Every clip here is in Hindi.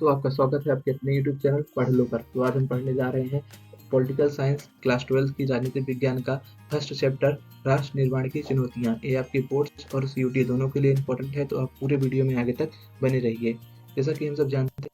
तो आपका स्वागत है आपके अपने यूट्यूब चैनल पढ़ लो पर। तो आज हम पढ़ने जा रहे हैं पॉलिटिकल साइंस क्लास 12 की राजनीतिक विज्ञान का फर्स्ट चैप्टर राष्ट्र निर्माण की चुनौतियां। ये आपकी बोर्ड्स और सीयूटी दोनों के लिए इंपॉर्टेंट है, तो आप पूरे वीडियो में आगे तक बने रहिए। जैसा कि हम सब जानते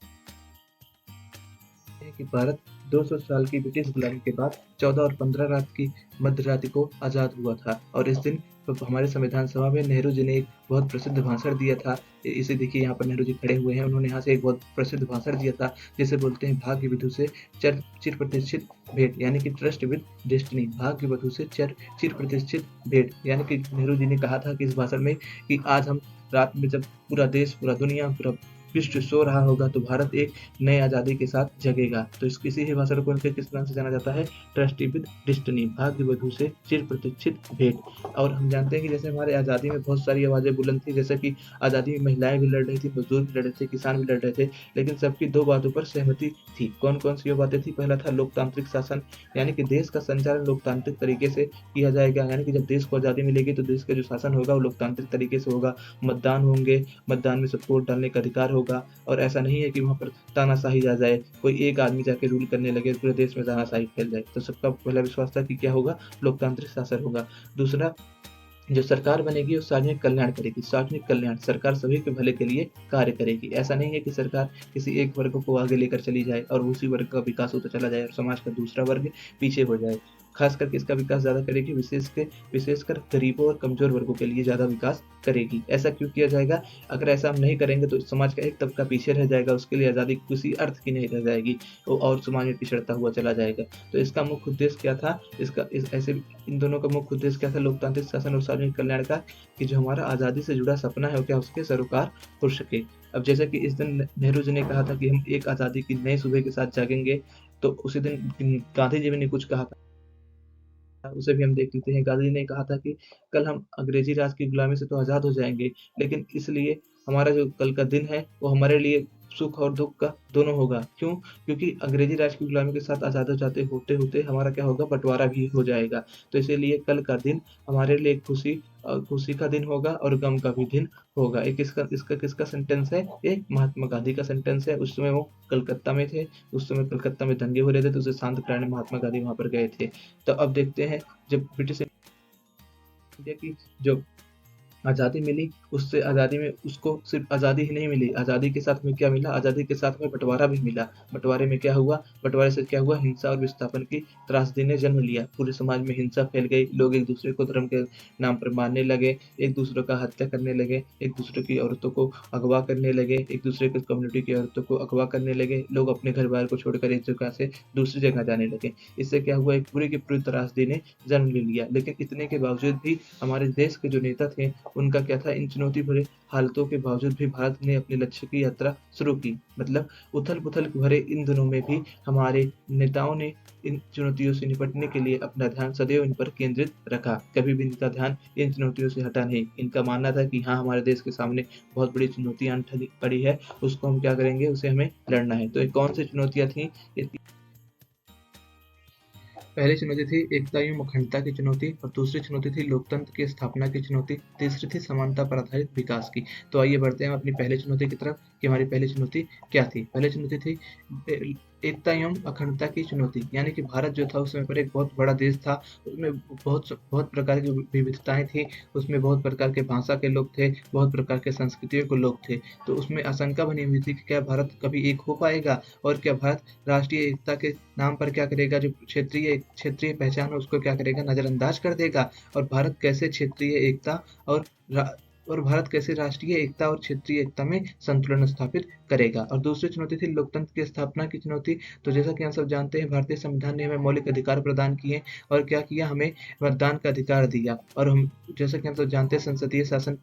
हैं कि भारत 200 साल की ब्रिटिश गुलामी के बाद 14 और 15 रात की मध्य रात्रि को आज़ाद हुआ था, और इस दिन हमारे संविधान सभा में नेहरू जी ने एक बहुत प्रसिद्ध भाषण दिया था। इसे देखिए, यहाँ पर नेहरू जी खड़े हुए हैं। उन्होंने यहाँ से एक बहुत प्रसिद्ध भाषण दिया था, जिसे बोलते हैं भाग्य विधु से चिर प्रतिष्ठित भेंट, यानी कि ट्रस्ट विद डेस्टिनी। भाग्य वधु से चिर प्रतिष्ठित भेंट, यानी कि नेहरू जी ने कहा था कि इस भाषण में कि आज हम रात में जब पूरा देश, पूरा दुनिया, पूरा विश्व सो रहा होगा, तो भारत एक नए आज़ादी के साथ जगेगा। तो इस किसी भी भाषण को किस नाम से जाना जाता है? ट्रस्ट विद डेस्टिनी, भाग्य वधु से चिर प्रतिष्ठित भेंट। और हम जानते हैं कि जैसे हमारे आज़ादी में बहुत सारी आवाज़ें बुलंद थी, जैसे कि आज़ादी में महिलाएं भी लड़ रही थी, मजदूर भी लड़ रहे थे, किसान भी लड़ रहे थे, लेकिन सबकी दो बातों पर सहमति थी। कौन कौन सी वो बातें थी? पहला था लोकतांत्रिक शासन, यानी कि देश का संचालन लोकतांत्रिक तरीके से किया जाएगा, यानी कि जब देश को आज़ादी मिलेगी तो देश का जो शासन होगा वो लोकतांत्रिक तरीके से होगा। मतदान होंगे, मतदान में सबको वोट डालने का अधिकार होगा, और ऐसा नहीं है कि वहाँ पर तानाशाही आ जाए, कोई एक आदमी जाके रूल करने लगे, पूरे देश में तानाशाही फैल जाए। तो सबका पहला विश्वास था कि क्या होगा? लोकतांत्रिक शासन होगा। दूसरा, जो सरकार बनेगी वो सार्वजनिक कल्याण करेगी। सार्वजनिक कल्याण, सरकार सभी के भले के लिए कार्य करेगी। ऐसा नहीं है कि सरकार किसी एक वर्ग को आगे लेकर चली जाए और उसी वर्ग का विकास होता चला जाए और समाज का दूसरा वर्ग पीछे हो जाए। खास करके इसका विकास ज़्यादा करेगी, विशेषकर गरीबों और कमजोर वर्गों के लिए ज़्यादा विकास करेगी। ऐसा क्यों किया जाएगा? अगर ऐसा हम नहीं करेंगे तो समाज का एक तबका पीछे रह जाएगा, उसके लिए आज़ादी किसी अर्थ की नहीं रह जाएगी, वो और समाज में पिछड़ता हुआ चला जाएगा। तो इसका मुख्य उद्देश्य क्या था? इन दोनों का मुख्य उद्देश्य क्या था, लोकतांत्रिक शासन और सार्वजनिक कल्याण का? कि जो हमारा आज़ादी से जुड़ा सपना है वो क्या उसके सरोकार हो सके। अब जैसे कि इस दिन नेहरू जी ने कहा था कि हम एक आज़ादी की नई सुबह के साथ जागेंगे, तो उसी दिन गांधी जी ने कुछ कहा था, उसे भी हम देख लेते हैं। गांधी जी ने कहा था कि कल हम अंग्रेजी राज की गुलामी से तो आज़ाद हो जाएंगे, लेकिन इसलिए हमारा जो कल का दिन है वो हमारे लिए सुख और दुख का दोनों होगा। क्यों? क्योंकि अंग्रेजी राज की गुलामी के साथ आज़ाद हो जाते होते होते हमारा क्या होगा? बंटवारा भी हो जाएगा। तो इसीलिए कल का दिन हमारे लिए खुशी का दिन होगा और गम का भी दिन होगा। एक इसका इसका किसका सेंटेंस है? ये महात्मा गांधी का सेंटेंस है। उस समय वो कलकत्ता में थे, उस समय कलकत्ता में दंगे हो रहे थे, तो उसे शांत कराने महात्मा गांधी वहां पर गए थे। तो अब देखते हैं, जब ब्रिटिश इंडिया की जो आज़ादी मिली, उससे आज़ादी में उसको सिर्फ आज़ादी ही नहीं मिली, आज़ादी के साथ में क्या मिला? आज़ादी के साथ में बँटवारा भी मिला। बँटवारे में क्या हुआ? बँटवारे से क्या हुआ? हिंसा और विस्थापन की त्रासदी ने जन्म लिया। पूरे समाज में हिंसा फैल गई, लोग एक-दूसरे को धर्म के नाम पर मारने लगे, एक-दूसरे का हत्या करने लगे, एक-दूसरे की औरतों को अगवा करने लगे, एक-दूसरे की कम्युनिटी की औरतों को अगवा करने लगे। लोग अपने घर-बार को छोड़कर एक जगह से दूसरी जगह जाने लगे। इससे क्या हुआ? एक पूरी की पूरी त्रासदी ने जन्म ले लिया। लेकिन इतने के बावजूद भी हमारे देश के जो नेता थे, उनका क्या था? इन चुनौती भरे हालातों के बावजूद भी भारत ने अपने लक्ष्य की यात्रा शुरू की। मतलब उथल-पुथल भरे इन दिनों में भी हमारे नेताओं ने इन चुनौतियों से निपटने के लिए अपना ध्यान सदैव इन पर केंद्रित रखा। कभी भी इनका ध्यान इन चुनौतियों से हटा नहीं। इनका मानना था कि हाँ, हमारे देश के सामने बहुत बड़ी चुनौतियाँ पड़ी है, उसको हम क्या करेंगे? उसे हमें लड़ना है। तो ये कौन सी चुनौतियाँ थी? पहली चुनौती थी एकता एवं अखंडता की चुनौती, और दूसरी चुनौती थी लोकतंत्र की स्थापना की चुनौती, तीसरी थी समानता पर आधारित विकास की। तो आइए बढ़ते हैं अपनी पहली चुनौती की तरफ कि हमारी पहली चुनौती क्या थी। पहली चुनौती थी एकता एवं अखंडता की चुनौती, यानी कि भारत जो था उस समय पर एक बहुत बड़ा देश था, उसमें बहुत बहुत प्रकार की विविधताएं थी, उसमें बहुत प्रकार के भाषा के लोग थे, बहुत प्रकार के संस्कृतियों के लोग थे। तो उसमें आशंका बनी हुई थी कि क्या भारत कभी एक हो पाएगा, और क्या भारत राष्ट्रीय एकता के नाम पर क्या करेगा, जो क्षेत्रीय पहचान है उसको क्या करेगा? नज़रअंदाज कर देगा। और भारत कैसे क्षेत्रीय एकता और रा और भारत कैसे राष्ट्रीय एकता और क्षेत्रीय एकता में संतुलन स्थापित करेगा। और दूसरी चुनौती थी लोकतंत्र की स्थापना की चुनौती। तो जैसा कि हम सब जानते हैं, भारतीय संविधान ने हमें मौलिक अधिकार प्रदान किए, और क्या किया? हमें मतदान का अधिकार दिया। और हम जैसा कि हम सब जानते हैं, संसदीय शासन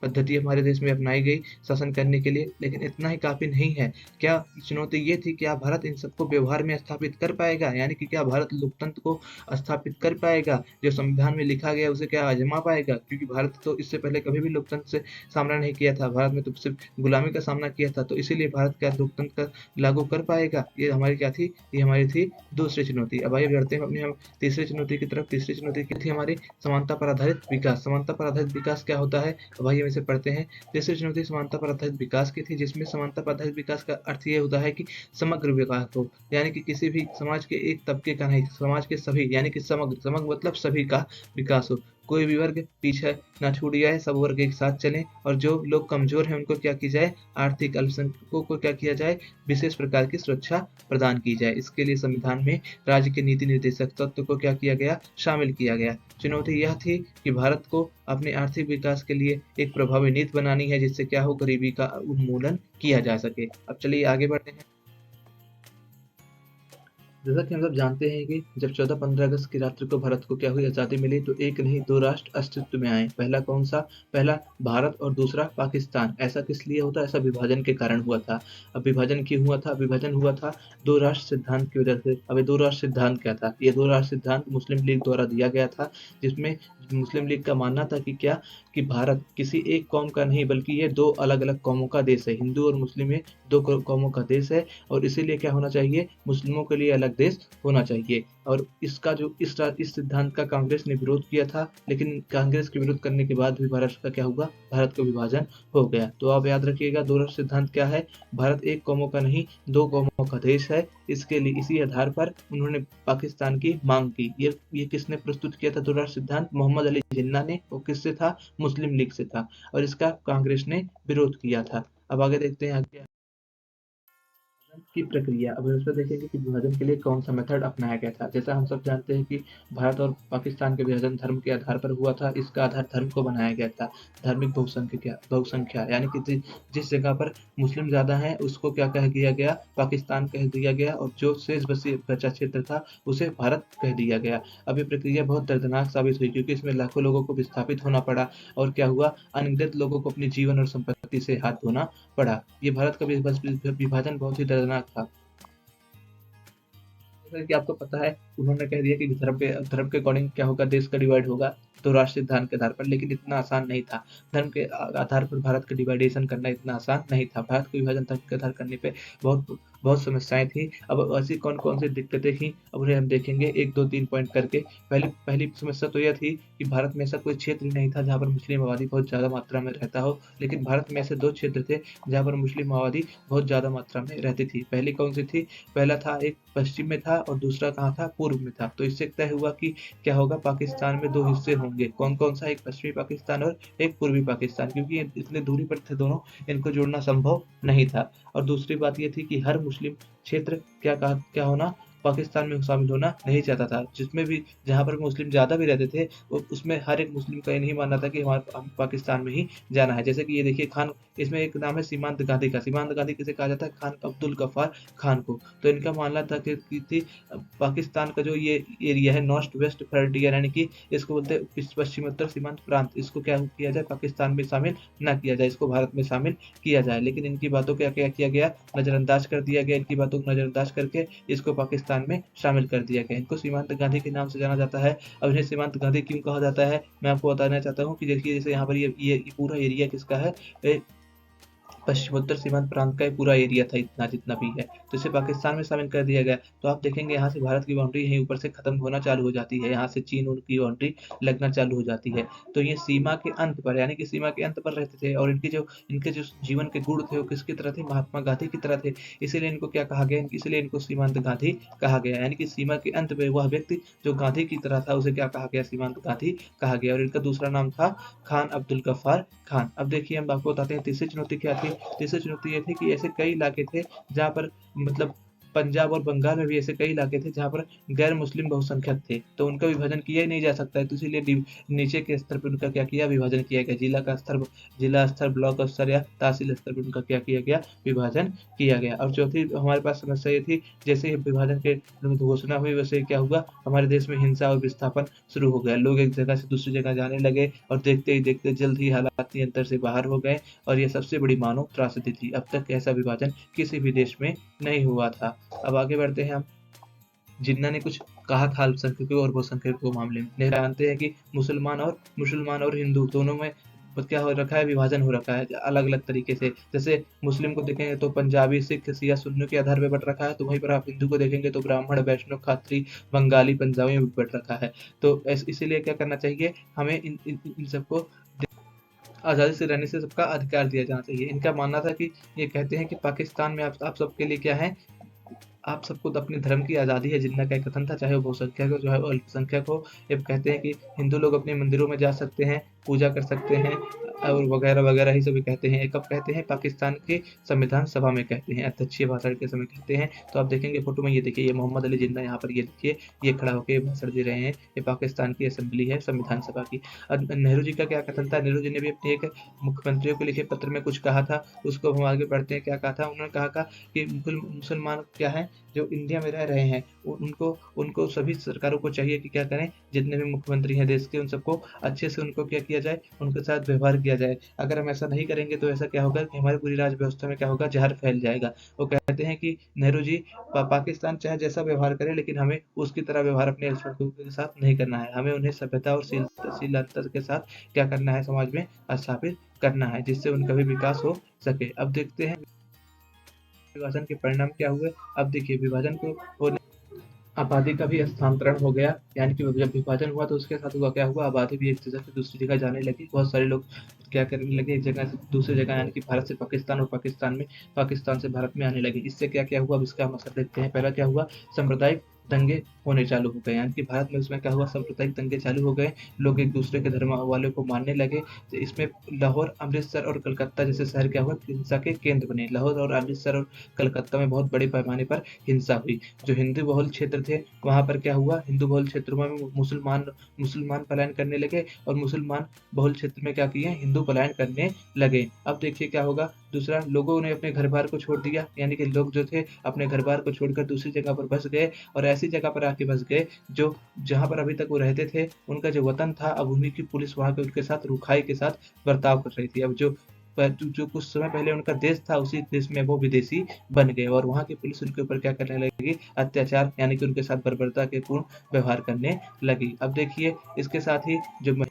पद्धति हमारे देश में अपनाई गई शासन करने के लिए, लेकिन इतना ही काफ़ी नहीं है। क्या चुनौती ये थी, क्या भारत इन सबको व्यवहार में स्थापित कर पाएगा? यानी कि क्या भारत लोकतंत्र को स्थापित कर पाएगा? जो संविधान में लिखा गया उसे क्या आज़मा पाएगा? क्योंकि भारत तो इससे पहले कभी भी लोकतंत्र से सामना नहीं किया था, भारत में तो सिर्फ गुलामी का सामना किया था। तो इसीलिए भारत क्या लोकतंत्र का लागू कर पाएगा? ये हमारी क्या थी? ये हमारी थी दूसरी चुनौती। अब आइए बढ़ते हैं अपनी हम तीसरी चुनौती की तरफ। तीसरी चुनौती क्या थी हमारी? समानता पर आधारित विकास। समानता पर आधारित विकास क्या होता है? अब आइए हम इसे पढ़ते हैं। तीसरी चुनौती समानता पर आधारित विकास की थी, जिसमें समानता पर आधारित विकास का अर्थ ये होता है कि समग्र विकास हो, यानी कि किसी भी समाज के एक तबके का नहीं, समाज के सभी, यानी कि समग्र, समग्र मतलब सभी का विकास हो। कोई भी वर्ग पीछे ना छूट जाए, सब वर्ग एक साथ चलें, और जो लोग कमजोर हैं उनको क्या की जाए, आर्थिक अल्पसंख्यकों को क्या किया जाए, विशेष प्रकार की सुरक्षा प्रदान की जाए। इसके लिए संविधान में राज्य के नीति निर्देशक तत्व को क्या किया गया, शामिल किया गया। चुनौती यह थी कि भारत को अपने आर्थिक विकास के लिए एक प्रभावी नीति बनानी है, जिससे क्या हो, गरीबी का उन्मूलन किया जा सके। अब चलिए आगे बढ़ते हैं। जैसा कि हम सब जानते हैं कि जब 14-15 अगस्त की रात्रि को भारत को क्या हुई, आज़ादी मिली, तो एक नहीं दो राष्ट्र अस्तित्व में आए। पहला कौन सा? पहला भारत और दूसरा पाकिस्तान। ऐसा किस लिए होता है? ऐसा विभाजन के कारण हुआ था। अब विभाजन क्यों हुआ था? विभाजन हुआ था दो राष्ट्र सिद्धांत की वजह से। अब ये दो राष्ट्र सिद्धांत क्या था? ये दो राष्ट्र सिद्धांत मुस्लिम लीग द्वारा दिया गया था, जिसमें मुस्लिम लीग का मानना था कि क्या, कि भारत किसी एक कौम का नहीं, बल्कि ये दो अलग अलग कौमों का देश है। हिंदू और मुस्लिम ये दो कौमों का देश है, और इसीलिए क्या होना चाहिए, मुस्लिमों के लिए अलग देश होना चाहिए। और इसका जो इस सिद्धांत का कांग्रेस ने विरोध किया था, लेकिन कांग्रेस के विरोध करने के बाद भी भारत का क्या हुआ, भारत का विभाजन हो गया। तो आप याद रखिएगा, दो राष्ट्र सिद्धांत क्या है? भारत एक कौमों का नहीं, दो कौमों का देश है। इसके लिए इसी आधार पर उन्होंने पाकिस्तान की मांग की। ये किसने प्रस्तुत किया था दो राष्ट्र सिद्धांत? मोहम्मद अली जिन्ना ने। वो किससे था? मुस्लिम लीग से था, और इसका कांग्रेस ने विरोध किया था। अब आगे देखते हैं आगे की प्रक्रिया। अब इसमें देखेंगे कि विभाजन के लिए कौन सा मेथड अपनाया गया था। जैसा हम सब जानते हैं कि भारत और पाकिस्तान के विभाजन धर्म के आधार पर हुआ था। इसका आधार धर्म को बनाया गया था, धार्मिक बहुसंख्या, यानी कि जिस जगह पर मुस्लिम ज्यादा हैं उसको क्या कह दिया गया, पाकिस्तान कह दिया गया, और जो शेष बचा क्षेत्र था उसे भारत कह दिया गया। अब ये प्रक्रिया बहुत दर्दनाक साबित हुई, क्योंकि इसमें लाखों लोगों को विस्थापित होना पड़ा, और क्या हुआ, अनगिनत लोगों को अपने जीवन और संपत्ति से हाथ धोना पड़ा। ये भारत का विभाजन बहुत ही दर्दनाक था। जैसा कि आपको पता है, उन्होंने कह दिया कि धर्म के अकॉर्डिंग क्या होगा, देश का डिवाइड होगा, तो राष्ट्रीय सिद्धांत के आधार पर। लेकिन इतना आसान नहीं था। धर्म के आधार पर भारत का डिवाइडेशन करना इतना आसान नहीं था। भारत का विभाजन धर्म के आधार करने पे बहुत बहुत समस्याएं थी। अब ऐसी कौन कौन सी दिक्कतें थी, अब उन्हें हम देखेंगे एक दो तीन पॉइंट करके। पहली पहली समस्या तो यह थी कि भारत में ऐसा कोई क्षेत्र ही नहीं था जहाँ पर मुस्लिम आबादी बहुत ज्यादा मात्रा में रहता हो। लेकिन भारत में ऐसे दो क्षेत्र थे जहाँ पर मुस्लिम आबादी बहुत ज्यादा मात्रा में रहती थी। पहली कौन सी थी? पहला था एक पश्चिम में था, और दूसरा कहाँ था? पूर्व में था। तो इससे तय हुआ कि क्या होगा, पाकिस्तान में दो हिस्से होंगे। कौन कौन सा? एक पश्चिमी पाकिस्तान और एक पूर्वी पाकिस्तान, क्योंकि ये इतने दूरी पर थे दोनों, इनको जोड़ना संभव नहीं था। और दूसरी बात ये थी कि हर मुस्लिम क्षेत्र क्या होना, पाकिस्तान में शामिल होना नहीं चाहता था। जिसमें भी, जहाँ पर मुस्लिम ज्यादा भी रहते थे, उसमें हर एक मुस्लिम का ये नहीं मानना था कि हमें पाकिस्तान में ही जाना है। जैसे कि ये देखिए, खान, इसमें एक नाम है सीमांत गांधी का। सीमांत गांधी किसे कहा जाता है? खान अब्दुल गफ्फार खान को। तो इनका मानना था कि थी पाकिस्तान का जो ये एरिया है, नॉर्थ वेस्ट फ्रंटियर, यानी कि इसको बोलते हैं पश्चिमोत्तर सीमांत प्रांत, इसको क्या किया जाए, पाकिस्तान में शामिल ना किया जाए, इसको भारत में शामिल किया जाए। लेकिन इनकी बातों को क्या किया गया, नजरअंदाज कर दिया गया। इनकी बातों को नजरअंदाज करके इसको पाकिस्तान में शामिल कर दिया गया। इनको सीमांत गांधी के नाम से जाना जाता है। अब इन्हें सीमांत गांधी क्यों कहा जाता है, मैं आपको बताना चाहता हूँ कि देखिए, जैसे यहाँ पर ये पूरा एरिया किसका है, पश्चिमोत्तर सीमांत प्रांत का पूरा एरिया था, इतना जितना भी है, तो इसे पाकिस्तान में शामिल कर दिया गया। तो आप देखेंगे यहाँ से भारत की बाउंड्री यहीं ऊपर से खत्म होना चालू हो जाती है, यहाँ से चीन उनकी बाउंड्री लगना चालू हो जाती है। तो ये सीमा के अंत पर, यानी कि सीमा के अंत पर रहते थे, और इनके जो जीवन के गुण थे वो किसकी तरह थे, महात्मा गांधी की तरह थे। इसीलिए इनको क्या कहा गया, इसलिए इनको सीमांत गांधी कहा गया। यानी कि सीमा के अंत पे वह व्यक्ति जो गांधी की तरह था, उसे क्या कहा गया, सीमांत गांधी कहा गया। और इनका दूसरा नाम था खान अब्दुल गफ्फार खान। अब देखिए, हम आपको बताते हैं तीसरी चुनौती क्या थी। तीसरी चुनौती ये थी कि ऐसे कई इलाके थे जहाँ पर, मतलब पंजाब और बंगाल में भी ऐसे कई इलाके थे जहाँ पर गैर मुस्लिम बहुसंख्यक थे, तो उनका विभाजन किया ही नहीं जा सकता है। तो इसीलिए नीचे के स्तर पर उनका क्या किया, विभाजन किया गया। जिला स्तर, ब्लॉक स्तर या तहसील स्तर पर उनका क्या किया गया, विभाजन किया गया। और चौथी हमारे पास समस्या ये थी, जैसे ही विभाजन के घोषणा हुई, वैसे क्या हुआ, हमारे देश में हिंसा और विस्थापन शुरू हो गया। लोग एक जगह से दूसरी जगह जाने लगे, और देखते ही देखते जल्द ही हालात नियंत्रण से बाहर हो गए, और ये सबसे बड़ी मानव त्रासदी थी। अब तक ऐसा विभाजन किसी भी देश में नहीं हुआ था। अब आगे बढ़ते हैं हम। जिन्ना ने कुछ कहा था अल्पसंख्यकों और बहुसंख्यकों के मामले में। नहीं, जानते हैं कि मुसलमान और हिंदू दोनों में क्या हो रखा है, विभाजन हो रखा है अलग अलग तरीके से। जैसे मुस्लिम को देखेंगे तो पंजाबी, सिख, सिया, सुन्नी के आधार पर बट रखा है, तो वहीं पर आप हिंदू को देखेंगे तो ब्राह्मण, वैष्णव, खत्री, बंगाली, पंजाबी में बट रखा है। तो इसीलिए क्या करना चाहिए, हमें इन सबको आज़ादी से रहने से सबका अधिकार दिया जाना चाहिए। इनका मानना था कि ये कहते हैं कि पाकिस्तान में आप सबके लिए क्या है, आप सबको तो अपने धर्म की आज़ादी है, जिन्ना का एक कथन था, चाहे वो बहुसंख्यक हो, चाहे वो अल्पसंख्यक हो। ये कहते हैं कि हिंदू लोग अपने मंदिरों में जा सकते हैं, पूजा कर सकते हैं और वगैरह-वगैरह ही सभी कहते हैं। ये कब कहते हैं? पाकिस्तान के संविधान सभा में कहते हैं, अध्यक्षीय भाषण के समय कहते हैं। तो आप देखेंगे फ़ोटो में, ये देखिए, ये मोहम्मद अली जिन्ना यहाँ पर ये देखिए, ये खड़ा होके भाषण दे रहे हैं। ये पाकिस्तान की असेंबली है, संविधान सभा की। नेहरू जी का क्या कथन था? नेहरू जी ने भी अपने एक मुख्यमंत्रियों को लिखे पत्र में कुछ कहा था, उसको हम आगे बढ़ते हैं। क्या कहा था? उन्होंने कहा था कि मुसलमान क्या है, जो इंडिया में रह रहे हैं, उनको उनको सभी सरकारों को चाहिए कि क्या करें, जितने भी मुख्यमंत्री हैं देश के, उन सबको अच्छे से उनको क्या किया जाए, उनके साथ व्यवहार किया जाए। अगर हम ऐसा नहीं करेंगे तो ऐसा क्या होगा कि हमारी पूरी राज्य व्यवस्था में क्या होगा, जहर फैल जाएगा। वो कहते हैं कि नेहरू जी, पाकिस्तान चाहे जैसा व्यवहार करे, लेकिन हमें उसकी तरह व्यवहार अपने अल्पसंख्यकों के साथ नहीं करना है। हमें उन्हें सभ्यता और शीलता के साथ क्या करना है, समाज में स्थापित करना है, जिससे उनका भी विकास हो सके। अब देखते हैं विभाजन के परिणाम क्या हुए। अब देखिए, विभाजन को होने आबादी का भी स्थानांतरण हो गया, यानी कि जब विभाजन हुआ तो उसके साथ हुआ क्या हुआ, आबादी भी एक जगह से दूसरी जगह जाने लगी। बहुत सारे लोग क्या करने लगे, एक जगह से दूसरी जगह, यानी कि भारत से पाकिस्तान और पाकिस्तान से भारत में आने लगे। इससे क्या क्या हुआ, अब इसका हम असर देखते हैं। पहला क्या हुआ, सांप्रदायिक दंगे होने चालू हो गए, यानी कि भारत में उसमें क्या हुआ, सांप्रदायिक दंगे चालू हो गए। लोग एक दूसरे के धर्म वालों को मारने लगे। तो इसमें लाहौर, अमृतसर और कलकत्ता जैसे शहर क्या हुआ, हिंसा के केंद्र बने। लाहौर और अमृतसर और कलकत्ता में बहुत बड़े पैमाने पर हिंसा हुई। जो हिंदू बहुल क्षेत्र थे, वहाँ पर क्या हुआ, हिंदू बहुल क्षेत्रों में मुसलमान मुसलमान पलायन करने लगे, और मुसलमान बहुल क्षेत्र में क्या किए, हिंदू पलायन करने लगे। अब देखिए क्या होगा। दूसरा, लोगों ने अपने घर बार को छोड़ दिया, यानी कि लोग जो थे अपने घर बार को छोड़कर दूसरी जगह पर बस गए, और ऐसी जगह पर आके बस गए जो जहाँ पर अभी तक वो रहते थे, उनका जो वतन था, अब उन्हीं की पुलिस वहाँ के उनके साथ रुखाई के साथ बर्ताव कर रही थी। अब जो कुछ समय पहले उनका देश था, उसी देश में वो विदेशी बन गए, और वहाँ की पुलिस उनके ऊपर क्या करने लगी, अत्याचार, यानी कि उनके साथ बर्बरता के पूर्ण व्यवहार करने लगी। अब देखिए, इसके साथ ही जो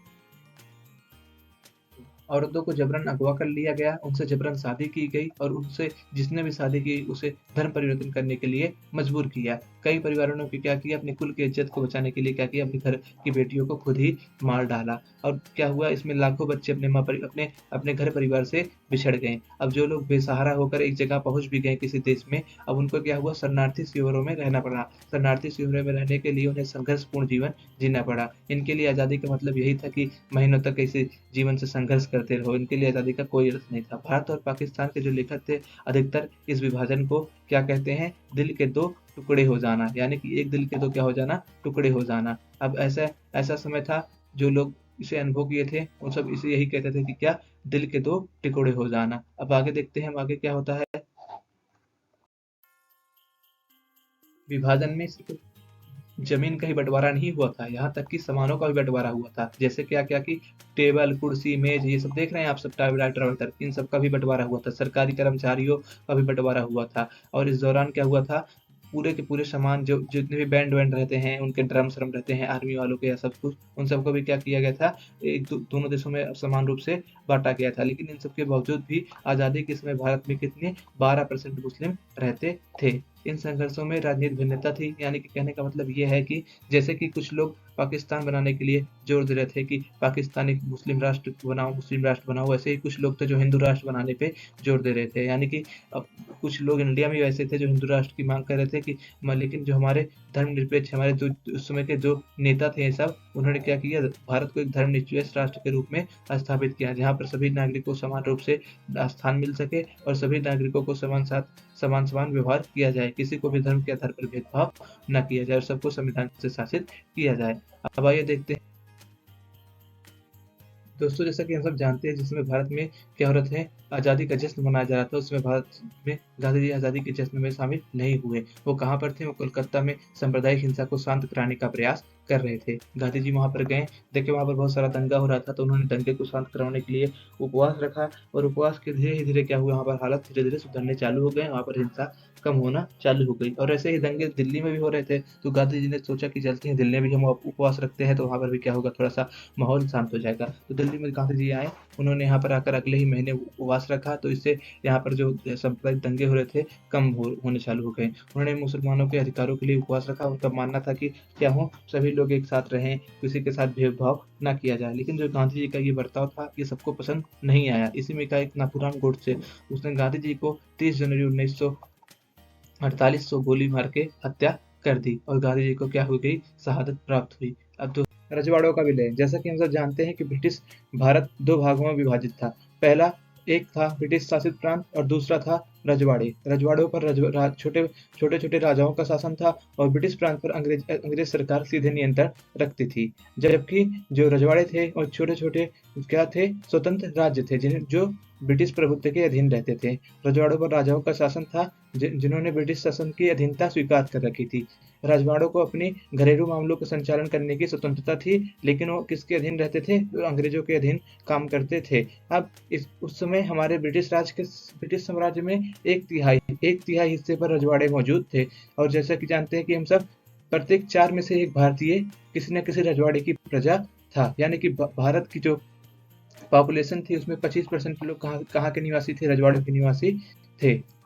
औरतों को जबरन अगवा कर लिया गया, उनसे जबरन शादी की गई, और उनसे जिसने भी शादी की उसे धर्म परिवर्तन करने के लिए मजबूर किया। कई परिवारों ने क्या किया, अपनी कुल की इज्जत को बचाने के लिए क्या किया, अपने घर की बेटियों को खुद ही मार डाला। और क्या हुआ, इसमें लाखों बच्चे अपने घर परिवार से बिछड़ गए। अब जो लोग बेसहारा होकर एक जगह पहुंच भी गए किसी देश में, अब उनको क्या हुआ, शरणार्थी शिविरों में रहना पड़ा। शरणार्थी शिविरों में रहने के लिए उन्हें संघर्षपूर्ण जीवन जीना पड़ा। इनके लिए आज़ादी का मतलब यही था कि महीनों तक ऐसे जीवन से संघर्ष करते रहो। इनके लिए आज़ादी का कोई अर्थ नहीं था। भारत और पाकिस्तान के जो लेखक थे, अधिकतर इस विभाजन को क्या कहते हैं, दिल के दो टुकड़े हो जाना, यानी कि एक दिल के दो क्या हो जाना, टुकड़े हो जाना। अब ऐसा ऐसा समय था, जो लोग इसे अनुभव किए थे, वो सब इसे यही कहते थे कि क्या, दिल के दो टुकड़े हो जाना। अब आगे देखते हैं, आगे क्या होता है। विभाजन में सिर्फ जमीन का ही बंटवारा नहीं हुआ था, यहाँ तक कि सामानों का भी बंटवारा हुआ था। जैसे क्या-क्या कि टेबल, कुर्सी, मेज, ये सब देख रहे हैं आप, सब टाइपराइटर वाइटर, इन सब का भी बंटवारा हुआ था। सरकारी कर्मचारियों का भी बंटवारा हुआ था। और इस दौरान क्या हुआ था, पूरे के पूरे सामान, जो जितने भी बैंड वैंड रहते हैं, उनके ड्रम-श्रम रहते हैं आर्मी वालों के या सब कुछ, उन सबको भी क्या किया गया था, दोनों देशों में समान रूप से बाँटा गया था। लेकिन इन सब के बावजूद भी आज़ादी के समय भारत में कितने 12% मुस्लिम रहते थे। इन संघर्षों में राजनीतिक भिन्नता थी, यानी कि कहने का मतलब ये है कि जैसे कि कुछ लोग पाकिस्तान बनाने के लिए जोर दे रहे थे कि पाकिस्तान एक मुस्लिम राष्ट्र बनाओ, वैसे ही कुछ लोग थे जो हिंदू राष्ट्र बनाने पे जोर दे रहे थे। यानी कि अब कुछ लोग इंडिया में वैसे थे जो हिंदू राष्ट्र की मांग कर रहे थे कि लेकिन जो हमारे धर्मनिरपेक्ष, हमारे जो उस समय के जो नेता थे, ये सब, उन्होंने क्या किया, भारत को एक धर्मनिरपेक्ष राष्ट्र के रूप में स्थापित किया, जहाँ पर सभी नागरिकों को समान रूप से स्थान मिल सके, और सभी नागरिकों को समान समान व्यवहार किया जाए, किसी को भी धर्म के आधार पर भेदभाव न किया जाए, और सबको संविधान से शासित किया जाए। अब आइए देखते हैं दोस्तों, जैसा कि हम सब जानते हैं, जिसमें भारत में क्या हो रहा था, आज़ादी का जश्न मनाया जा रहा था, उसमें भारत में गांधी जी आज़ादी के जश्न में शामिल नहीं हुए। वो कहाँ पर थे, वो कोलकाता में सांप्रदायिक हिंसा को शांत कराने का प्रयास कर रहे थे। गांधी जी वहाँ पर गए, देखे वहाँ पर बहुत सारा दंगा हो रहा था, तो उन्होंने दंगे को शांत कराने के लिए उपवास रखा, और उपवास के धीरे धीरे क्या हुआ, वहाँ पर हालत धीरे धीरे सुधरने चालू हो गए, वहाँ पर हिंसा कम होना चालू हो गई। और ऐसे ही दंगे दिल्ली में भी हो रहे थे, तो गांधी जी ने सोचा कि चलते हैं दिल्ली में भी हम उपवास रखते हैं, तो वहाँ पर भी क्या होगा, थोड़ा सा माहौल शांत हो जाएगा। तो दिल्ली में गांधी जी आए, उन्होंने यहाँ पर आकर अगले ही महीने उपवास रखा, तो इससे यहाँ पर जो सांप्रदायिक दंगे हो रहे थे, कम होने चालू हो गए। उन्होंने मुसलमानों के अधिकारों के लिए उपवास रखा। उनका मानना था कि क्या हो, सभी लोग एक साथ रहें, किसी के साथ भेदभाव ना किया जाए। लेकिन जो गांधी जी का ये बर्ताव था, ये सबको पसंद नहीं आया। इसी में का एक नाथूराम गोडसे, उसने गांधी जी को 30 जनवरी 1948 को गोली मार के हत्या कर दी और गांधी जी को क्या हो गई, शहादत प्राप्त हुई। अब तो रजवाड़ों का विलय, जैसा कि हम सब जानते हैं कि ब्रिटिश भारत दो भागों में विभाजित था। पहला एक था ब्रिटिश शासित प्रांत और दूसरा था रजवाड़े। रजवाड़ों पर छोटे छोटे छोटे राजाओं का शासन था और ब्रिटिश प्रांत पर अंग्रेज सरकार सीधे नियंत्रण रखती थी। जबकि जो रजवाड़े थे और छोटे छोटे क्या थे, स्वतंत्र राज्य थे जो ब्रिटिश प्रभुत्व के अधीन रहते थे। रजवाड़ों पर राजाओं का शासन था जिन्होंने ब्रिटिश शासन की अधीनता स्वीकार कर रखी थी। रजवाड़ों को अपनी घरेलू मामलों का संचालन करने की स्वतंत्रता थी, लेकिन वो किसके अधीन रहते थे, तो अंग्रेजों के अधीन काम करते थे। अब उस समय हमारे ब्रिटिश साम्राज्य में एक तिहाई हिस्से पर रजवाड़े मौजूद थे। और जैसा कि जानते हैं कि हम सब, प्रत्येक 4 में से एक भारतीय किसी न किसी रजवाड़े की प्रजा था। यानी कि भारत की जो पॉपुलेशन थी उसमें 25% लोग कहाँ के निवासी थे, रजवाड़ों के निवासी थे।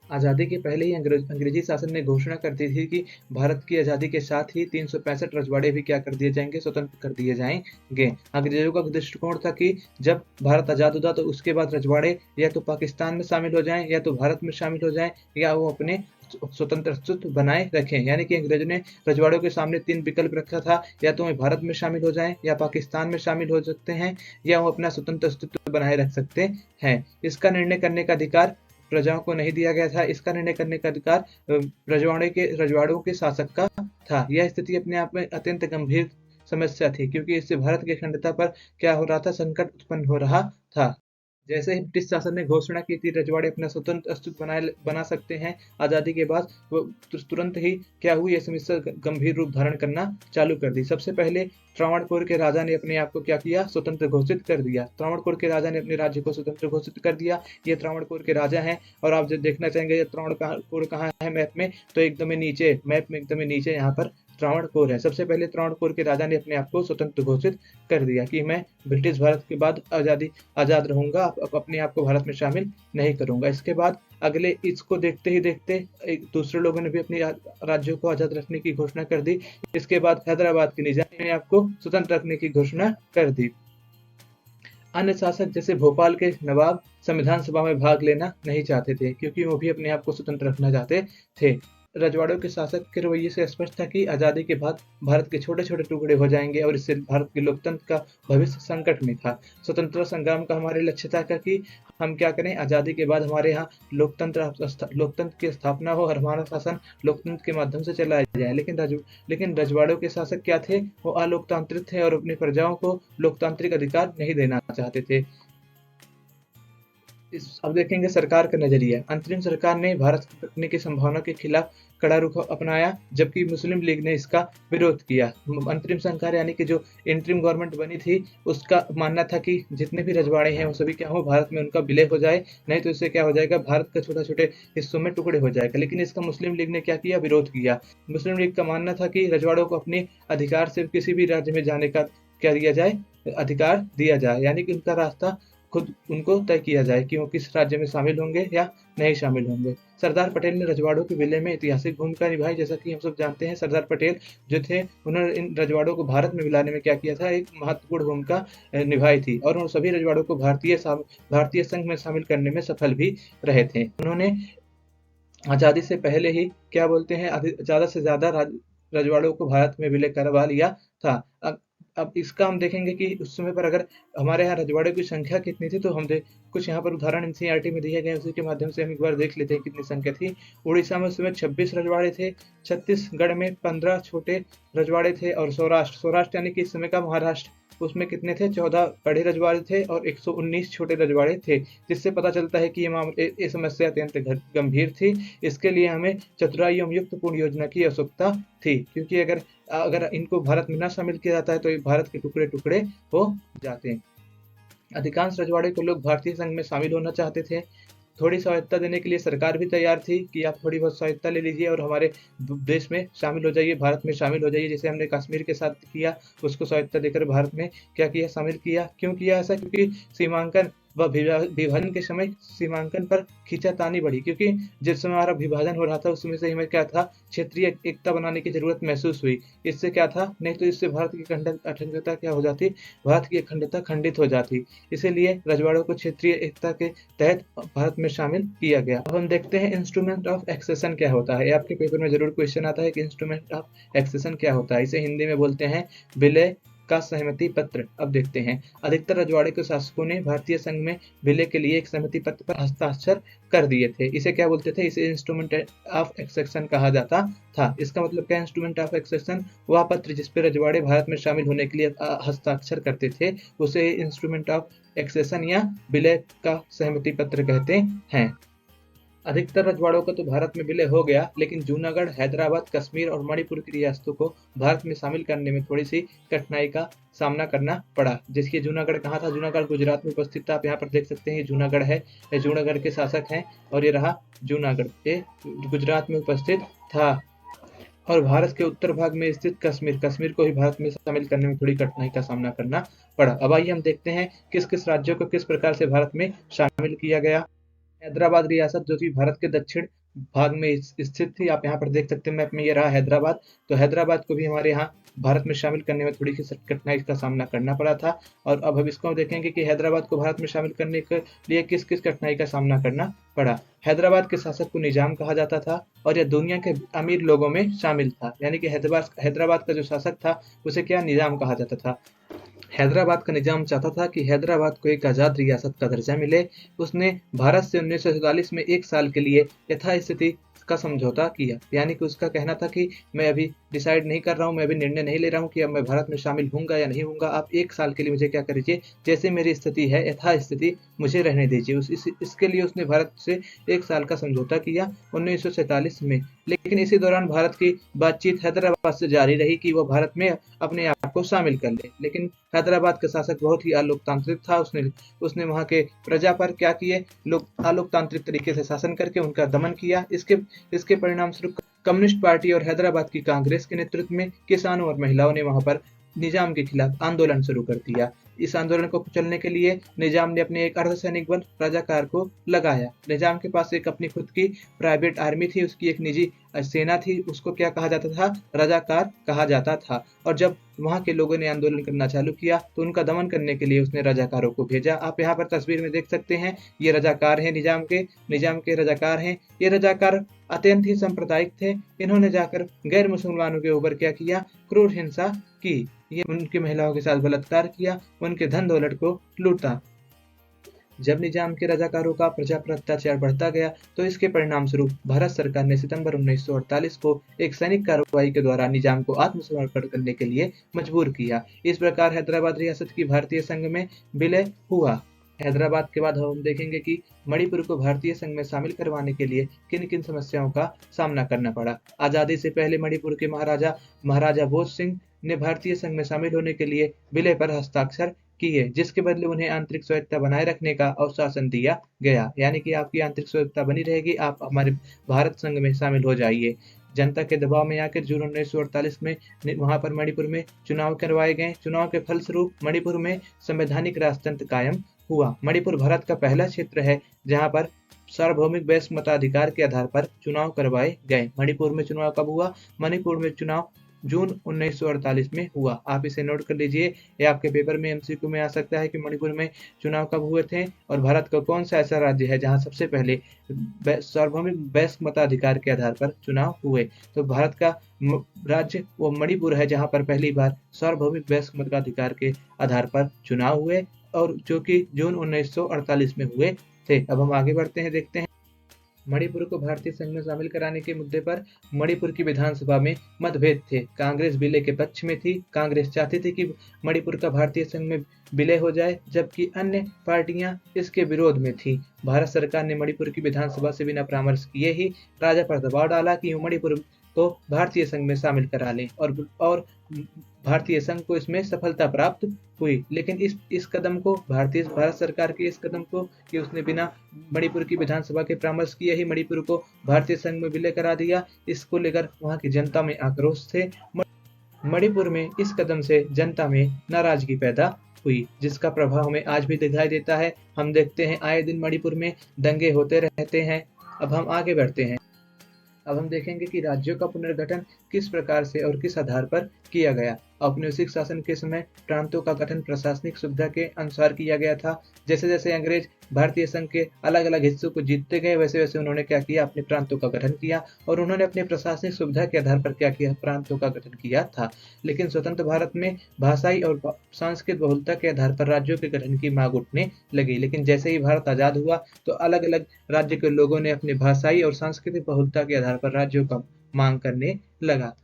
आज़ादी के पहले ही अंग्रेजी शासन ने घोषणा कर दी थी कि भारत की आज़ादी के साथ ही 365 रजवाड़े भी क्या कर दिए जाएंगे, स्वतंत्र कर दिए जाएंगे। अंग्रेजों का दृष्टिकोण था कि जब भारत आज़ाद होता तो उसके बाद रजवाड़े या तो पाकिस्तान में शामिल हो जाएं, या तो भारत में शामिल हो जाएं, या वो अपने स्वतंत्र अस्तित्व बनाए रखें। यानी कि अंग्रेजों ने रजवाड़ों के सामने 3 विकल्प रखा था, या तो वे भारत में शामिल हो जाएं, या पाकिस्तान में शामिल हो सकते हैं, या वो अपना स्वतंत्र अस्तित्व बनाए रख सकते हैं। इसका निर्णय करने का अधिकार प्रजाओं को नहीं दिया गया था। इसका निर्णय करने का अधिकार रजवाड़ों के शासक का था। यह स्थिति अपने आप में अत्यंत गंभीर समस्या थी, क्योंकि इससे भारत की अखंडता पर क्या हो रहा था, संकट उत्पन्न हो रहा था। जैसे ही ब्रिटिश शासन ने घोषणा की थी रजवाड़े अपना स्वतंत्र अस्तित्व बना सकते हैं आज़ादी के बाद, वो तुरंत ही क्या हुई, यह समस्या गंभीर रूप धारण करना चालू कर दी। सबसे पहले त्रावणकोर के राजा ने अपने आप को क्या किया, स्वतंत्र घोषित कर दिया। त्रावणकोर के राजा ने अपने राज्य को स्वतंत्र घोषित कर दिया। ये त्रावणकोर के राजा हैं। और आप जब देखना चाहेंगे त्रावणकोर कहाँ है मैप में, तो एकदम नीचे, मैप में एकदम नीचे यहाँ पर त्रावणकोर है। सबसे पहले त्रावणकोर के राजा ने अपने आप को स्वतंत्र घोषित कर दिया कि मैं ब्रिटिश भारत के बाद आजाद रहूंगा, अपने आप को भारत में शामिल नहीं करूंगा। इसके बाद अगले इसको देखते ही देखते दूसरे लोगों ने भी अपने राज्यों को आजाद रखने की घोषणा कर दी। इसके बाद हैदराबाद के निजाम ने आपको स्वतंत्र रखने की घोषणा कर दी। अन्य शासक जैसे भोपाल के नवाब संविधान सभा में भाग लेना नहीं चाहते थे, क्योंकि वो भी अपने आप को स्वतंत्र रखना चाहते थे। रजवाड़ों के शासक के रवैये से स्पष्ट था कि आजादी के बाद भारत के छोटे छोटे टुकड़े हो जाएंगे और इससे भारत के लोकतंत्र का भविष्य संकट में था। स्वतंत्रता संग्राम का हमारे लक्ष्य था कि हम क्या करें, आजादी के बाद हमारे यहाँ लोकतंत्र की स्थापना हो और हमारा शासन लोकतंत्र के माध्यम से चलाया जाए। लेकिन रजवाड़ों के शासक क्या थे, वो अलोकतांत्रिक थे और अपनी प्रजाओं को लोकतांत्रिक अधिकार नहीं देना चाहते थे। अब देखेंगे सरकार का नजरिया। अंतरिम सरकार ने भारत रखने की संभावना के खिलाफ कड़ा रुख अपनाया, जबकि मुस्लिम लीग ने इसका विरोध किया। अंतरिम सरकार यानी कि जो इंटरिम गवर्नमेंट बनी थी, उसका मानना था कि जितने भी रजवाड़े हैं वो सभी क्या हो, भारत में उनका विलय हो जाए, नहीं तो इससे क्या हो जाएगा, भारत का छोटे छोटे हिस्सों में टुकड़े हो जाएगा। लेकिन इसका मुस्लिम लीग ने क्या किया, विरोध किया। मुस्लिम लीग का मानना था कि रजवाड़ों को अपने अधिकार से किसी भी राज्य में जाने का क्या दिया जाए, अधिकार दिया जाए। यानी कि उनका रास्ता खुद उनको तय किया जाए कि वो किस राज्य में शामिल होंगे या नहीं शामिल होंगे। सरदार पटेल ने रजवाड़ों के विलय में ऐतिहासिक भूमिका निभाई। जैसा कि हम सब जानते हैं, सरदार पटेल जो थे, उन्होंने इन रजवाड़ों को भारत में मिलाने में क्या किया था, एक महत्वपूर्ण भूमिका निभाई थी और उन सभी रजवाड़ों को भारतीय संघ में शामिल करने में सफल भी रहे थे। उन्होंने आजादी से पहले ही क्या बोलते हैं, ज्यादा से ज्यादा रजवाड़ों को भारत में विलय करवा लिया था। अब इसका हम देखेंगे कि उस समय पर अगर हमारे यहाँ रजवाड़ों की संख्या कितनी थी, तो हम कुछ यहाँ पर उदाहरण एनसीईआरटी में दिए गए, उसी के माध्यम से हम एक बार देख लेते हैं कितनी संख्या थी। उड़ीसा में उस समय 26 रजवाड़े थे, छत्तीसगढ़ में 15 छोटे रजवाड़े थे, और सौराष्ट्र यानी कि इस समय का महाराष्ट्र, उसमें कितने थे, 14 बड़े रजवाड़े थे और 119 छोटे रजवाड़े थे। जिससे पता चलता है कि ये समस्या अत्यंत गंभीर थी। इसके लिए हमें चतुराई एवं युक्तपूर्ण योजना की आवश्यकता थी, क्योंकि अगर इनको भारत में न शामिल किया जाता है तो ये भारत के टुकड़े टुकड़े हो जाते हैं। अधिकांश रजवाड़े को लोग भारतीय संघ में शामिल होना चाहते थे। थोड़ी स्वायत्तता देने के लिए सरकार भी तैयार थी कि आप थोड़ी बहुत स्वायत्तता ले लीजिए और हमारे देश में शामिल हो जाइए, भारत में शामिल हो जाइए। जैसे हमने कश्मीर के साथ किया, उसको स्वायत्तता देकर भारत में क्या किया, शामिल किया। क्यों किया ऐसा, क्योंकि सीमांकन वह विभाजन के समय सीमांकन पर खींचातानी बढ़ी, क्योंकि जिस समय हमारा विभाजन हो रहा था उस समय से हमें क्या था, क्षेत्रीय एकता बनाने की जरूरत महसूस हुई। इससे क्या था, नहीं तो इससे भारत की अखंडता क्या हो जाती, भारत की अखंडता खंडित हो जाती। इसीलिए रजवाड़ों को क्षेत्रीय एकता के तहत भारत में शामिल किया गया। अब हम देखते हैं इंस्ट्रूमेंट ऑफ एक्सेशन क्या होता है। आपके पेपर में जरूर क्वेश्चन आता है कि इंस्ट्रूमेंट ऑफ एक्सेशन क्या होता है। इसे हिंदी में बोलते हैं विलय का सहमति पत्र। अब देखते हैं, अधिकतर रजवाड़े के शासकों ने भारतीय संघ में विलय के लिए एक सहमति पत्र पर हस्ताक्षर कर दिए थे। इसे क्या बोलते थे, इसे इंस्ट्रूमेंट ऑफ एक्सेशन कहा जाता था। इसका मतलब क्या, इंस्ट्रूमेंट ऑफ एक्सेशन वह पत्र जिस पर रजवाड़े भारत में शामिल होने के लिए हस्ताक्षर करते थे, उसे इंस्ट्रूमेंट ऑफ एक्सेशन या विलय का सहमति पत्र कहते हैं। अधिकतर रजवाड़ों का तो भारत में विलय हो गया, लेकिन जूनागढ़, हैदराबाद, कश्मीर और मणिपुर की रियासतों को भारत में शामिल करने में थोड़ी सी कठिनाई का सामना करना पड़ा। जिसकी जूनागढ़ कहाँ था, जूनागढ़ गुजरात में उपस्थित था। आप यहाँ पर देख सकते हैं, जूनागढ़ है, ये जूनागढ़ के शासक हैं, और ये रहा जूनागढ़, ये गुजरात में उपस्थित था। और भारत के उत्तर भाग में स्थित कश्मीर, कश्मीर को भी भारत में शामिल करने में थोड़ी कठिनाई का सामना करना पड़ा। अब आइए हम देखते हैं किस किस राज्यों को किस प्रकार से भारत में शामिल किया गया। हैदराबाद रियासत, जो कि भारत के दक्षिण भाग में स्थित थी। आप यहाँ पर देख सकते हैं मैप में, ये रहा हैदराबाद। तो हैदराबाद को भी हमारे यहाँ भारत में शामिल करने में थोड़ी सी कठिनाई का सामना करना पड़ा था। और अब हम इसको देखेंगे कि हैदराबाद को भारत में शामिल करने के लिए किस किस कठिनाई का सामना करना पड़ा। हैदराबाद के शासक को निजाम कहा जाता था, और यह दुनिया के अमीर लोगों में शामिल था। यानी कि हैदराबाद का जो शासक था उसे क्या, निजाम कहा जाता था। हैदराबाद का निजाम चाहता था कि हैदराबाद को एक आज़ाद रियासत का दर्जा मिले। उसने भारत से 1947 में 1 साल के लिए यथास्थिति का समझौता किया। यानी कि उसका कहना था कि मैं अभी डिसाइड नहीं कर रहा हूँ, मैं अभी निर्णय नहीं ले रहा हूँ कि अब मैं भारत में शामिल होऊंगा या नहीं होऊंगा। आप 1 साल के लिए मुझे क्या करिए, जैसे मेरी स्थिति है यथास्थिति मुझे रहने दीजिए। इसके लिए उसने भारत से 1 साल का समझौता किया 1947 में। लेकिन इसी दौरान भारत की बातचीत हैदराबाद से जारी रही कि वह भारत में अपने आप को शामिल कर ले। लेकिन हैदराबाद का शासक बहुत ही अलोकतांत्रिक था। उसने वहां के प्रजा पर क्या किए, लोग अलोकतांत्रिक तरीके से शासन करके उनका दमन किया। इसके परिणाम स्वरूप कम्युनिस्ट पार्टी और हैदराबाद की कांग्रेस के नेतृत्व में किसानों और महिलाओं ने वहां पर निजाम के खिलाफ आंदोलन शुरू कर दिया। इस आंदोलन को कुचलने के लिए निजाम ने अपने एक अर्धसैनिक बल रजाकार को लगाया। निजाम के पास एक अपनी खुद की प्राइवेट आर्मी थी, उसकी एक निजी सेना थी। उसको क्या कहा जाता था, रजाकार कहा जाता था। और जब वहां के लोगों ने आंदोलन करना चालू किया तो उनका दमन करने के लिए उसने रजाकारों को भेजा। आप यहाँ पर तस्वीर में देख सकते हैं, ये रजाकार हैं, निजाम के रजाकार हैं। ये रजाकार अत्यंत ही सांप्रदायिक थे। इन्होंने जाकर गैर मुसलमानों के ऊपर क्या किया, क्रूर हिंसा की। ये उनकी महिलाओं के साथ बलात्कार किया, उनके धन दौलत को लूटा। जब निजाम के रजाकारों का प्रजा पर अत्याचार बढ़ता गया तो इसके परिणाम स्वरूप भारत सरकार ने सितंबर 1948 को एक सैनिक कार्रवाई के द्वारा निजाम को आत्मसमर्पण करने के लिए मजबूर किया। इस प्रकार हैदराबाद रियासत की भारतीय संघ में विलय हुआ। हैदराबाद के बाद हम देखेंगे कि मणिपुर को भारतीय संघ में शामिल करवाने के लिए किन किन समस्याओं का सामना करना पड़ा। आजादी से पहले मणिपुर के महाराजा भोज सिंह ने भारतीय संघ में शामिल होने के लिए विलय पर हस्ताक्षर किए, जिसके बदले उन्हें आंतरिक स्वायत्तता बनाए रखने का अवशासन दिया गया। यानी कि आपकी आंतरिक स्वायत्तता बनी रहेगी, आप हमारे भारत संघ में शामिल हो जाइए। जनता के दबाव में आकर जून 1948 में वहां पर मणिपुर में चुनाव करवाए गए। चुनाव के फलस्वरूप मणिपुर में संवैधानिक राजतंत्र कायम हुआ। मणिपुर भारत का पहला क्षेत्र है जहां पर सार्वभौमिक वैश्य मताधिकार के आधार पर चुनाव करवाए गए। मणिपुर में चुनाव कब हुआ, मणिपुर में चुनाव जून 1948 में हुआ। आप इसे नोट कर लीजिए, ये आपके पेपर में एमसीक्यू में आ सकता है कि मणिपुर में चुनाव कब हुए थे और भारत का कौन सा ऐसा राज्य है जहां सबसे पहले सार्वभौमिक वैश्य मताधिकार के आधार पर चुनाव हुए। तो भारत का राज्य वो मणिपुर है जहां पर पहली बार सार्वभौमिक वैश्य मताधिकार के आधार पर चुनाव हुए, और जो कि जून 1948 में हुए थे। अब हम आगे बढ़ते हैं, देखते हैं मणिपुर को भारतीय संघ में शामिल कराने के मुद्दे पर मणिपुर की विधानसभा में मतभेद थे। कांग्रेस विलय के पक्ष में थी। कांग्रेस चाहती थी कि मणिपुर का भारतीय संघ में विलय हो जाए, जबकि अन्य पार्टियां इसके विरोध में थी। भारत सरकार ने मणिपुर की विधानसभा से बिना परामर्श किए ही राजा पर दबाव डाला कि मणिपुर को भारतीय संघ में शामिल करा लें, और भारतीय संघ को इसमें सफलता प्राप्त हुई। लेकिन इस कदम को भारत सरकार के इस कदम को कि उसने बिना मणिपुर की विधानसभा के परामर्श किए ही मणिपुर को भारतीय संघ में विलय करा दिया, इसको लेकर वहां की जनता में आक्रोश थे। मणिपुर में इस कदम से जनता में नाराजगी पैदा हुई, जिसका प्रभाव हमें आज भी दिखाई देता है। हम देखते हैं आए दिन मणिपुर में दंगे होते रहते हैं। अब हम आगे बढ़ते हैं। अब हम देखेंगे कि राज्यों का पुनर्गठन किस प्रकार से और किस आधार पर किया गया। औपनिवेशिक शासन के समय प्रांतों का गठन प्रशासनिक सुविधा के अनुसार किया गया था। जैसे जैसे अंग्रेज भारतीय संघ के अलग अलग हिस्सों को जीतते गए, वैसे वैसे उन्होंने क्या किया, अपने प्रांतों का गठन किया और उन्होंने अपने प्रशासनिक सुविधा के आधार पर क्या किया, प्रांतों का गठन किया था। लेकिन स्वतंत्र भारत में भाषाई और सांस्कृतिक बहुलता के आधार पर राज्यों के गठन की मांग उठने लगी। लेकिन जैसे ही भारत आजाद हुआ तो अलग अलग राज्य के लोगों ने अपनी भाषाई और सांस्कृतिक बहुलता के आधार पर राज्यों का मांग करने लगा।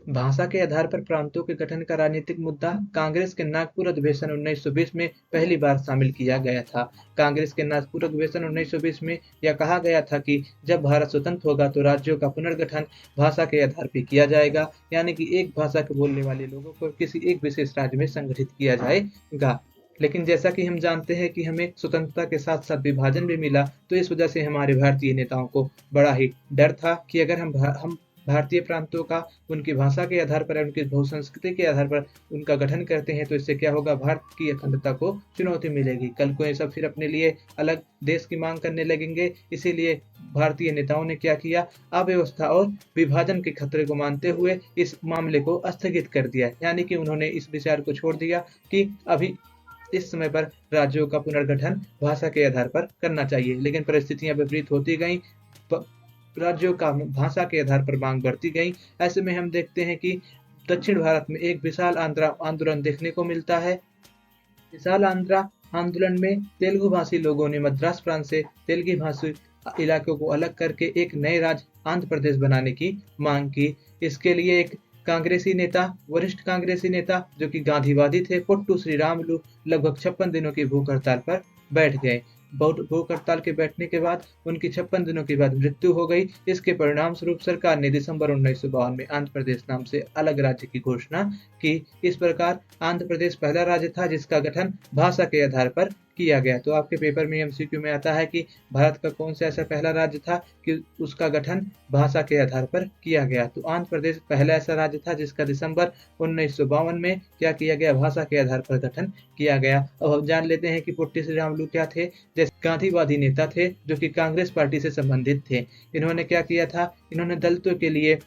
भाषा के आधार पर प्रांतों के गठन का राजनीतिक मुद्दा कांग्रेस के नागपुर अधिवेशन 1920 में पहली बार शामिल किया गया था। कांग्रेस के नागपुर अधिवेशन 1920 में यह कहा गया था कि जब भारत स्वतंत्र होगा तो राज्यों का पुनर्गठन भाषा के आधार पर किया जाएगा, यानी कि एक भाषा के बोलने वाले लोगों को किसी एक विशेष राज्य में संगठित किया जाएगा। लेकिन जैसा कि हम जानते हैं कि हमें स्वतंत्रता के साथ साथ विभाजन भी मिला, तो इस वजह से हमारे भारतीय नेताओं को बड़ा ही डर था कि अगर हम भारतीय प्रांतों का उनकी भाषा के आधार पर, उनकी बहुसंस्कृति के आधार पर उनका गठन करते हैं तो इससे क्या होगा, भारत की अखंडता को चुनौती मिलेगी। कल को ये सब फिर अपने लिए अलग देश की मांग करने लगेंगे। इसीलिए भारतीय नेताओं ने क्या किया, अव्यवस्था और विभाजन के खतरे को मानते हुए इस मामले को स्थगित कर दिया, यानी कि उन्होंने इस विचार को छोड़ दिया कि अभी इस समय पर राज्यों का पुनर्गठन भाषा के आधार पर करना चाहिए। लेकिन परिस्थितियां विपरीत होती गई, राज्यों का भाषा के आधार पर मांग बढ़ती गई। ऐसे में हम देखते हैं कि दक्षिण भारत में एक विशाल आंदोलन देखने को मिलता है। विशाल आंध्रा आंदोलन में तेलुगु भाषी लोगों ने मद्रास प्रांत से तेलुगु भाषी इलाकों को अलग करके एक नए राज्य आंध्र प्रदेश बनाने की मांग की। इसके लिए एक वरिष्ठ कांग्रेसी नेता जो कि गांधीवादी थे, पुट्टू श्रीरामुलु, लगभग 56 दिनों की भूख हड़ताल पर बैठ गए। भूख हड़ताल के बैठने के बाद उनकी 56 दिनों के बाद मृत्यु हो गई। इसके परिणाम स्वरूप सरकार ने दिसंबर 1952 में आंध्र प्रदेश नाम से अलग राज्य की घोषणा की। इस प्रकार आंध्र प्रदेश पहला राज्य था जिसका गठन भाषा के आधार पर किया गया। तो आपके पेपर में एमसीक्यू में आता है कि भारत का कौन सा ऐसा पहला राज्य था कि उसका गठन भाषा के आधार पर किया गया। तो आंध्र प्रदेश पहला ऐसा राज्य था जिसका दिसंबर 1952 में क्या किया गया, भाषा के आधार पर गठन किया गया। अब हम जान लेते हैं कि पुट्टी श्रीरामुलु क्या थे। जैसे गांधीवादी नेता थे जो कि कांग्रेस पार्टी से संबंधित थे। इन्होंने क्या किया था, इन्होंने दलितों के लिए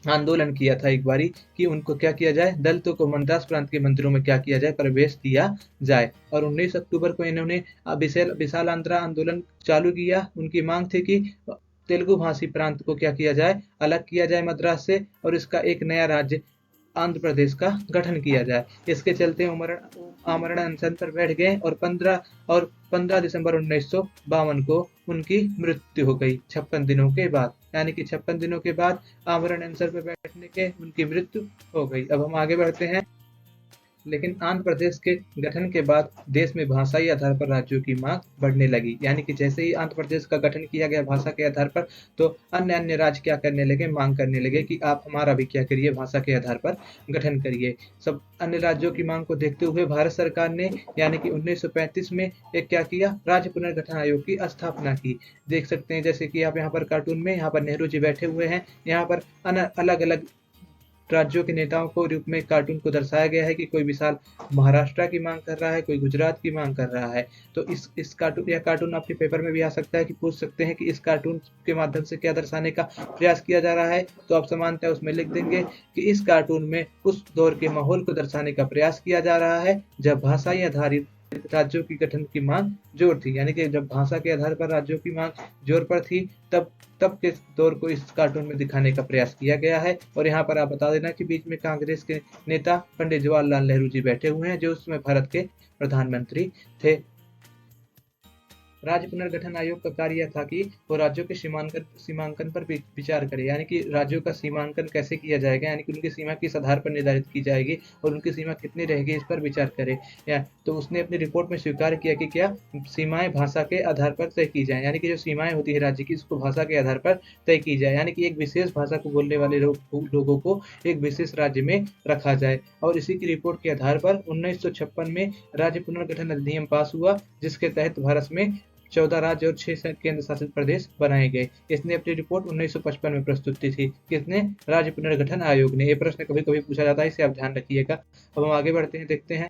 आंदोलन किया था एक बारी कि उनको क्या किया जाए, दलितों को मद्रास प्रांत के मंदिरों में क्या किया जाए, प्रवेश दिया जाए। और 19 अक्टूबर को इन्होंने विशाल आंध्रा आंदोलन चालू किया। उनकी मांग थी कि तेलुगु भाषी प्रांत को क्या किया जाए, अलग किया जाए मद्रास से और इसका एक नया राज्य आंध्र प्रदेश का गठन किया जाए। इसके चलते आमरण अनशन पर बैठ गए और 15 दिसंबर 1952 को उनकी मृत्यु हो गई 56 दिनों के बाद, यानी कि 56 दिनों के बाद आमरण अनशन पर बैठने के उनकी मृत्यु हो गई। अब हम आगे बढ़ते हैं। लेकिन आंध्र प्रदेश के गठन के बाद देश में भाषाई आधार पर राज्यों की मांग बढ़ने लगी, यानी कि जैसे ही आंध्र प्रदेश का गठन किया गया भाषा के आधार पर, तो अन्य राज्य क्या करने लगे, मांग करने लगे कि आप हमारा भी क्या करिए, भाषा के आधार पर गठन करिए। सब अन्य राज्यों की मांग को देखते हुए भारत सरकार ने यानी कि 1935 में एक क्या किया, राज्य पुनर्गठन आयोग की स्थापना की। देख सकते हैं जैसे कि आप यहाँ पर कार्टून में, यहाँ पर नेहरू जी बैठे हुए हैं, यहाँ पर अलग अलग राज्यों के नेताओं को रूप में कार्टून को दर्शाया गया है कि कोई विशाल महाराष्ट्र की मांग कर रहा है, कोई गुजरात की मांग कर रहा है। तो इस कार्टून आपके पेपर में भी आ सकता है कि पूछ सकते हैं कि इस कार्टून के माध्यम से क्या दर्शाने का प्रयास किया जा रहा है। तो आप समानतः उसमें लिख देंगे कि इस कार्टून में उस दौर के माहौल को दर्शाने का प्रयास किया जा रहा है जब भाषाई आधारित राज्यों की गठन की मांग जोर थी, यानी कि जब भाषा के आधार पर राज्यों की मांग जोर पर थी तब के दौर को इस कार्टून में दिखाने का प्रयास किया गया है। और यहाँ पर आप बता देना कि बीच में कांग्रेस के नेता पंडित जवाहरलाल नेहरू जी बैठे हुए हैं जो उस समय भारत के प्रधानमंत्री थे। राज्य पुनर्गठन आयोग का कार्य यह था कि वो राज्यों के सीमांकन पर विचार करे, यानी कि राज्यों का सीमांकन कैसे किया जाएगा, यानी कि उनकी सीमा किस आधार पर निर्धारित की जाएगी और उनकी सीमा कितनी रहेगी इस पर विचार करे। तो उसने अपनी रिपोर्ट में स्वीकार किया कि क्या सीमाएं भाषा के आधार पर तय की जाए, यानी कि जो सीमाएं होती है राज्य की उसको भाषा के आधार पर तय की जाए, यानी कि एक विशेष भाषा को बोलने वाले लोगों को एक विशेष राज्य में रखा जाए। और इसी की रिपोर्ट के आधार पर 1956 में राज्य पुनर्गठन अधिनियम पास हुआ, जिसके तहत भारत में 14 राज्य और 6 केंद्र शासित प्रदेश बनाए गए। इसने अपनी रिपोर्ट 1955 में प्रस्तुत की थी। किसने? राज्य पुनर्गठन आयोग ने। ये प्रश्न कभी कभी पूछा जाता है, इसे आप ध्यान रखिएगा। अब हम आगे बढ़ते हैं, देखते हैं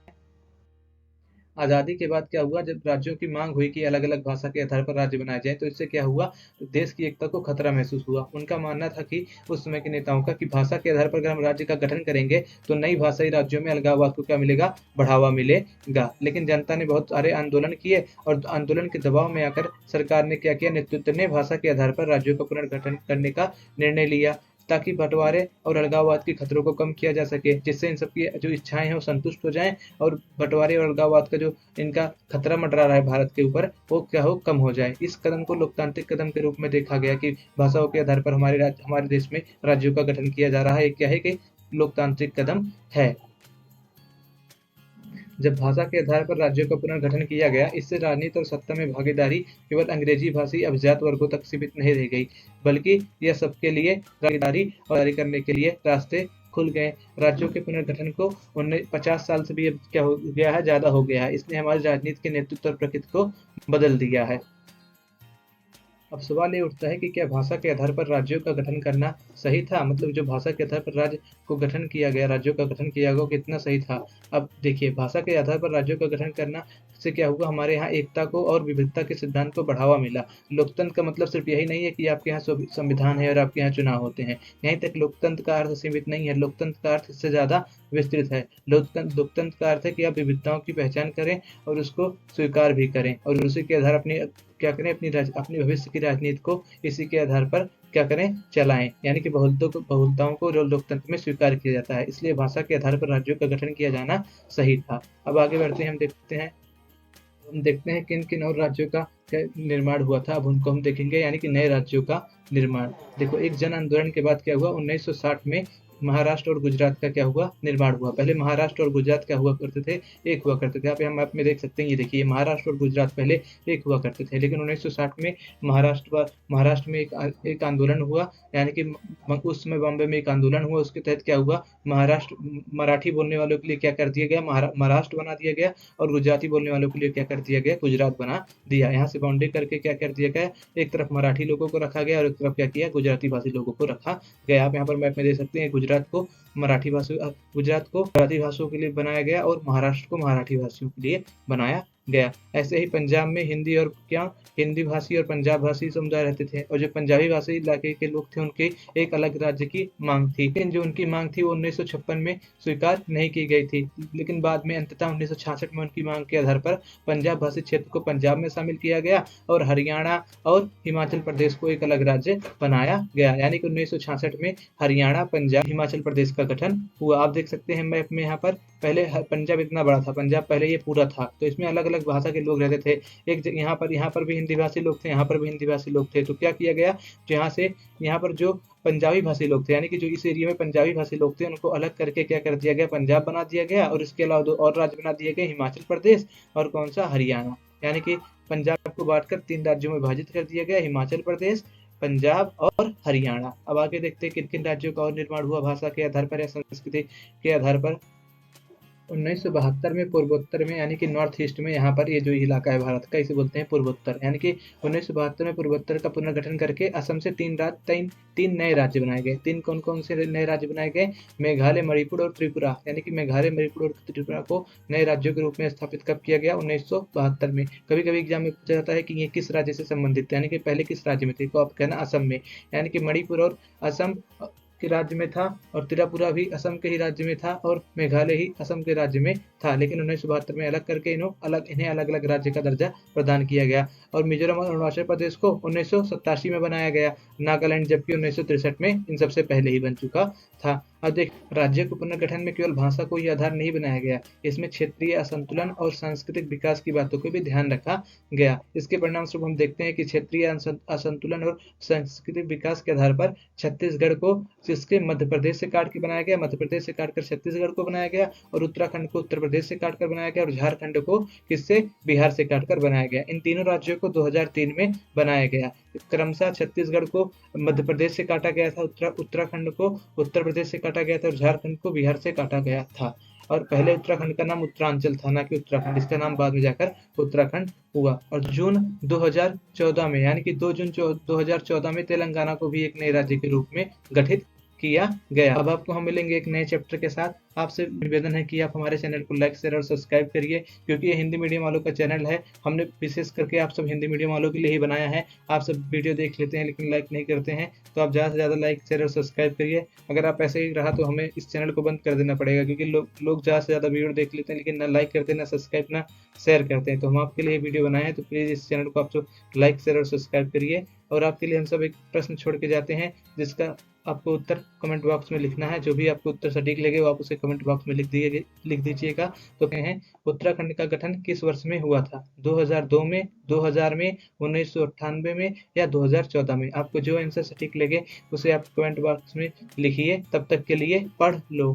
आज़ादी के बाद क्या हुआ, जब राज्यों की मांग हुई कि अलग-अलग भाषा के आधार पर राज्य बनाए जाएँ, तो इससे क्या हुआ, तो देश की एकता को खतरा महसूस हुआ। उनका मानना था कि उस समय के नेताओं का कि भाषा के आधार पर अगर हम राज्य का गठन करेंगे, तो नई भाषाई राज्यों में अलगाववाद को क्या मिलेगा, बढ़ावा मिलेगा। लेकिन जनता ने बहुत सारे आंदोलन किए और आंदोलन के दबाव में आकर सरकार ने क्या किया, नेतृत्व ने भाषा के आधार पर राज्यों का पुनर्गठन करने का निर्णय लिया, ताकि बँटवारे और अलगाववाद के खतरों को कम किया जा सके, जिससे इन सबकी जो इच्छाएँ हैं वो संतुष्ट हो जाएँ और बँटवारे और अलगाववाद का जो इनका खतरा मंडरा रहा है भारत के ऊपर, वो क्या हो, कम हो जाए। इस कदम को लोकतांत्रिक कदम के रूप में देखा गया कि भाषाओं के आधार पर हमारे देश में राज्यों का गठन किया जा रहा है। ये क्या है कि लोकतांत्रिक कदम है। जब भाषा के आधार पर राज्यों का पुनर्गठन किया गया, इससे राजनीति और सत्ता में भागीदारी केवल अंग्रेजी भाषी अभिजात वर्गों तक सीमित नहीं रह गई, बल्कि यह सबके लिए भागीदारी और जारी करने के लिए रास्ते खुल गए। राज्यों के पुनर्गठन को 50 साल से भी अब क्या हो गया है, ज़्यादा हो गया है। इसने हमारी राजनीति के नेतृत्व और प्रकृति को बदल दिया है। अब सवाल ये उठता है कि क्या भाषा के आधार पर राज्यों का गठन करना सही था? मतलब जो भाषा के आधार पर राज्य को गठन किया गया, राज्यों का गठन किया गया, वो कितना सही था? अब देखिए, भाषा के आधार पर राज्यों का गठन करना से क्या हुआ, हमारे यहाँ एकता को और विविधता के सिद्धांत को बढ़ावा मिला। लोकतंत्र का मतलब सिर्फ यही नहीं है कि आपके यहाँ संविधान है और आपके यहाँ चुनाव होते हैं। यहीं तक लोकतंत्र का अर्थ सीमित नहीं है, लोकतंत्र का अर्थ इससे ज़्यादा विस्तृत है। लोकतंत्र का अर्थ है कि आप विविधताओं की पहचान करें और उसको स्वीकार भी करें और उसी के आधार अपनी क्या करें, अपनी भविष्य की राजनीति को इसी के आधार पर क्या करें, चलाएं। यानी कि बहुलताओं को लोकतंत्र में स्वीकार किया जाता है। इसलिए भाषा के आधार पर राज्यों का गठन किया जाना सही था। अब आगे बढ़ते हैं, हम देखते हैं किन किन और राज्यों का निर्माण हुआ था। अब उनको हम देखेंगे, यानी कि नए राज्यों का निर्माण। देखो, एक जन आंदोलन के बाद क्या हुआ, 1960 में महाराष्ट्र और गुजरात का क्या हुआ, निर्माण हुआ। पहले महाराष्ट्र और गुजरात क्या हुआ करते थे, एक हुआ करते थे। आप यहाँ मैप में देख सकते हैं, ये देखिए, महाराष्ट्र और गुजरात पहले एक हुआ करते थे, लेकिन 1960 में महाराष्ट्र में एक आंदोलन हुआ, यानी कि उस समय बॉम्बे में एक आंदोलन हुआ। उसके तहत क्या हुआ, मराठी बोलने वालों के लिए क्या कर दिया गया, महाराष्ट्र बना दिया गया और गुजराती बोलने वालों के लिए क्या कर दिया गया, गुजरात बना दिया। यहाँ से बाउंड्री करके क्या कर दिया गया, एक तरफ मराठी लोगों को रखा गया और एक तरफ क्या किया, गुजराती भाषी लोगों को रखा गया। आप यहाँ पर मैप में देख सकते हैं, गुजरात को गुजराती भाषियों के लिए बनाया गया और महाराष्ट्र को मराठी भाषियों के लिए बनाया गया। ऐसे ही पंजाब में हिंदी भाषी और पंजाब भाषी समुदाय रहते थे, और जो पंजाबी भाषी इलाके के लोग थे, उनके एक अलग राज्य की मांग थी, लेकिन जो उनकी मांग थी वो 1956 में स्वीकार नहीं की गई थी। लेकिन बाद में अंततः 1966 में उनकी मांग के आधार पर पंजाब भाषी क्षेत्र को पंजाब में शामिल किया गया और हरियाणा और हिमाचल प्रदेश को एक अलग राज्य बनाया गया। यानी कि 1966 में हरियाणा, पंजाब, हिमाचल प्रदेश का गठन हुआ। आप देख सकते हैं मैप में, यहाँ पर पहले पंजाब इतना बड़ा था, पंजाब पहले ये पूरा था, तो इसमें अलग अलग भाषा के लोग रहते थे। एक यहाँ पर भी हिंदी भाषी लोग थे, यहाँ पर भी हिंदी भाषी लोग थे। तो क्या किया गया, यहाँ पर जो पंजाबी भाषी लोग थे, यानी कि जो इस एरिया में पंजाबी भाषी लोग थे, उनको अलग करके क्या कर दिया गया, पंजाब बना दिया गया और इसके अलावा 2 और राज्य बना दिए गए, हिमाचल प्रदेश और कौन सा, हरियाणा। यानी कि पंजाब को बांटकर 3 राज्यों में विभाजित कर दिया गया, हिमाचल प्रदेश, पंजाब और हरियाणा। अब आगे देखते हैं किन किन राज्यों का और निर्माण हुआ भाषा के आधार पर या संस्कृति के आधार पर। 1972 में पूर्वोत्तर में, यानी कि नॉर्थ ईस्ट में, यहाँ पर ये जो इलाका है भारत का, इसे बोलते हैं पूर्वोत्तर। यानी कि 1972 में पूर्वोत्तर का पुनर्गठन करके असम से 3 नए राज्य बनाए गए। 3 कौन कौन से नए राज्य बनाए गए, मेघालय, मणिपुर और त्रिपुरा। यानी कि मेघालय, मणिपुर और त्रिपुरा को नए राज्यों के रूप में स्थापित कब किया गया, 1972 में। कभी कभी एग्जाम में पूछा जाता है कि ये किस राज्य से संबंधित है, यानी कि पहले किस राज्य में थे, तो आप कहना असम में। यानी कि मणिपुर और असम के राज्य में था और त्रिपुरा भी असम के ही राज्य में था और मेघालय ही असम के राज्य में था, लेकिन 1972 में अलग करके इन्हें अलग अलग राज्य का दर्जा प्रदान किया गया। और मिजोरम और अरुणाचल प्रदेश को 1987 में बनाया गया, नागालैंड जबकि 1963 में इन सबसे पहले ही बन चुका था। अब देख, राज्य को पुनर्गठन में केवल भाषा को ही आधार नहीं बनाया गया, इसमें क्षेत्रीय असंतुलन और सांस्कृतिक विकास की बातों को भी ध्यान रखा गया। इसके परिणाम स्वरूप हम देखते हैं कि क्षेत्रीय असंतुलन और सांस्कृतिक विकास के आधार पर छत्तीसगढ़ को जिसके मध्य प्रदेश से काट के बनाया गया, मध्य प्रदेश से काटकर छत्तीसगढ़ को बनाया गया, और उत्तराखंड को उत्तर प्रदेश से काटकर बनाया गया, और झारखंड को किससे, बिहार से काटकर बनाया गया। इन तीनों राज्यों को 2003 में बनाया गया। क्रमशः छत्तीसगढ़ को मध्य प्रदेश से काटा गया था, उत्तराखंड को उत्तर प्रदेश से काटा गया था और झारखंड को बिहार से काटा गया था। और पहले उत्तराखंड का नाम उत्तरांचल था, ना कि उत्तराखंड। इसका नाम बाद में जाकर उत्तराखंड हुआ। और जून 2014 में, यानी कि 2 जून 2014 में तेलंगाना को भी एक नए राज्य के रूप में गठित किया गया। अब आपको हम मिलेंगे एक नए चैप्टर के साथ। आपसे निवेदन है कि आप हमारे चैनल को लाइक शेयर और सब्सक्राइब करिए, क्योंकि ये हिंदी मीडियम वालों का चैनल है। हमने विशेष करके आप सब हिंदी मीडियम वालों के लिए ही बनाया है। आप सब वीडियो देख लेते हैं लेकिन लाइक नहीं करते हैं, तो आप ज़्यादा से ज़्यादा लाइक शेयर और सब्सक्राइब करिए। अगर आप ऐसे ही रहा तो हमें इस चैनल को बंद कर देना पड़ेगा, क्योंकि लोग ज़्यादा से ज़्यादा वीडियो देख लेते हैं लेकिन ना लाइक करते हैं, ना सब्सक्राइब, ना शेयर करते हैं। तो हम आपके लिए वीडियो बनाए हैं, तो प्लीज़ इस चैनल को आप सब लाइक शेयर और सब्सक्राइब करिए। और आपके लिए हम सब एक प्रश्न छोड़ के जाते हैं, जिसका आपको उत्तर कमेंट बॉक्स में लिखना है। जो भी आपको उत्तर सटीक लगे वो आप उसे कमेंट बॉक्स में लिख दीजिएगा। तो कहे हैं, उत्तराखंड का गठन किस वर्ष में हुआ था? 2002 में, 2000 में, 1998 में या 2014 में? आपको जो आंसर सटीक लगे उसे आप कमेंट बॉक्स में लिखिए। तब तक के लिए पढ़ लो।